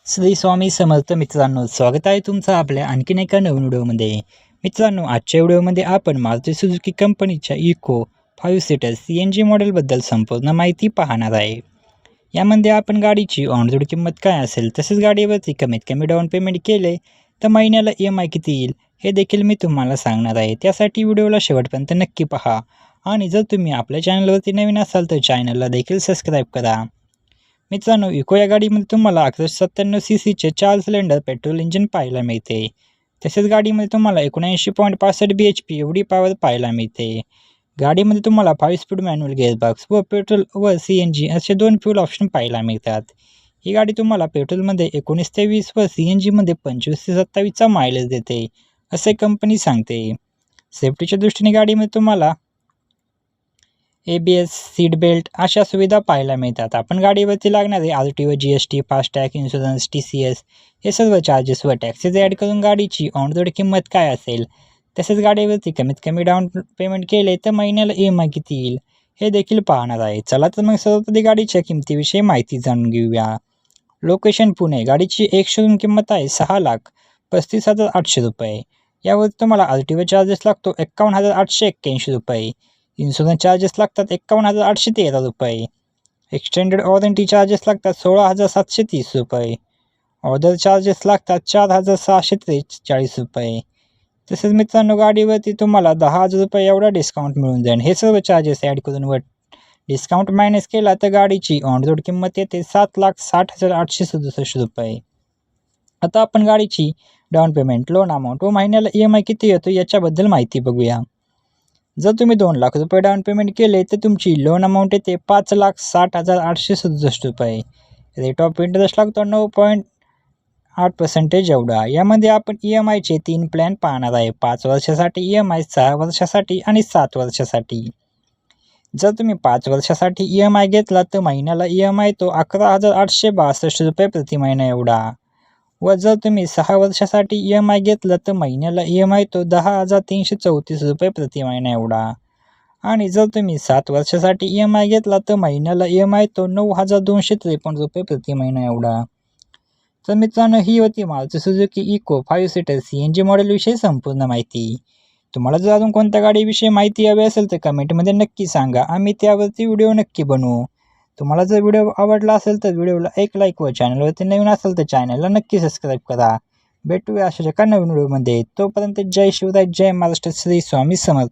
श्री स्वामी समर्थ मित्रांनो, स्वागत आहे तुमचं आपल्या आणखीन एका नवीन व्हिडिओमध्ये। मित्रांनो, आजच्या व्हिडिओमध्ये आपण मारुती सुझुकी कंपनीच्या इको 5 सीटर CNG मॉडेलबद्दल संपूर्ण माहिती पाहणार आहे। यामध्ये आपण गाडीची ऑन रोड किंमत काय असेल, तसेच गाडीवरती कमीत कमी डाऊन पेमेंट केले तर महिन्याला EMI किती येईल हे देखील मी तुम्हाला सांगणार आहे। त्यासाठी व्हिडिओला शेवटपर्यंत नक्की पहा आणि जर तुम्ही आपल्या चॅनलवरती नवीन असाल तर चॅनलला देखील सबस्क्राईब करा। मित्रांनो, इको या गाडीमध्ये तुम्हाला 1197 CCचे 4 सिलेंडर पेट्रोल इंजिन पाहायला मिळते। तसेच गाडीमध्ये तुम्हाला 79.65 bhp एवढी पॉवर पाहायला मिळते। गाडीमध्ये तुम्हाला 5 स्पीड मॅन्युअल गिअरबॉक्स व पेट्रोल व CNG असे 2 फ्यूल ऑप्शन पाहायला मिळतात। ही गाडी तुम्हाला पेट्रोलमध्ये 19 ते 20 व CNGमध्ये 25 ते 27चा मायलेज देते, असे कंपनी सांगते। सेफ्टीच्या दृष्टीने गाडीमध्ये तुम्हाला ABS, सीट बेल्ट अशा सुविधा पाहायला मिळतात। आपण गाडीवरती लागणारे RTO, GST, FASTag, insurance, TCS हे सर्व चार्जेस व टॅक्सेस ॲड करून गाडीची ऑन रोड किंमत काय असेल, तसेच गाडीवरती कमीत कमी डाऊन पेमेंट केले तर महिन्याला EMI किती येईल हे देखील पाहणार आहे। चला तर मग सर्वप्रथम गाडीच्या किमतीविषयी माहिती जाणून घेऊया। लोकेशन पुणे। गाडीची एक शोरूम किंमत आहे 6,35,800 रुपये। यावर तुम्हाला RTO चार्जेस लागतो 51,881 रुपये। इन्शुरन्स चार्जेस लागतात 51,813 रुपये। एक्सटेंडेड वॉरंटी चार्जेस लागतात 16,730 रुपये। ऑर्डर चार्जेस लागतात 4,643 रुपये। तसेच मित्रांनो, गाडीवरती तुम्हाला 10,000 रुपये एवढा डिस्काउंट मिळून जाईल। हे सर्व चार्जेस ॲड करून व डिस्काउंट मायनस केला तर गाडीची ऑन रोड किंमत येते 7,60,867 रुपये। आता आपण गाडीची डाऊन पेमेंट, लोन अमाऊंट व महिन्याला EMI किती येतो याच्याबद्दल माहिती बघूया। जर तुम्ही 2 लाख रुपये डाऊन पेमेंट केले तर तुमची लोन अमाऊंट येते 5,60,867 रुपये। रेट ऑफ इंटरेस्ट लागतो 9.8% एवढा। यामध्ये आपण EMIचे 3 प्लॅन पाहणार आहे, 5 वर्षासाठी EMI, 6 वर्षासाठी आणि 7 वर्षासाठी। जर तुम्ही 5 वर्षासाठी EMI घेतला तर महिन्याला EMI तो 11,862 रुपये प्रति महिना एवढा व जर तुम्ही 6 वर्षासाठी EMI घेतला तर महिन्याला EMI तो 10,334 रुपये प्रति महिना एवढा आणि जर तुम्ही 7 वर्षासाठी EMI घेतला तर महिन्याला EMI तो 9,253 रुपये प्रति महिना एवढा। तर मित्रांनो, ही होती Maruti Suzuki Eco 5 seater CNG मॉडेलविषयी संपूर्ण माहिती। तुम्हाला जर अजून कोणत्या गाडीविषयी माहिती हवी असेल तर कमेंटमध्ये नक्की सांगा, आम्ही त्यावरती व्हिडिओ नक्की बनवू। तुम्हाला जर व्हिडिओ आवडला असेल तर व्हिडिओला एक लाईक व चॅनलवरती नवीन असेल तर चॅनलला नक्की सबस्क्राईब करा। भेटूया अशाच एका नवीन व्हिडिओमध्ये। तोपर्यंत जय शिवराय, जय महाराष्ट्र, श्री स्वामी समर्थ।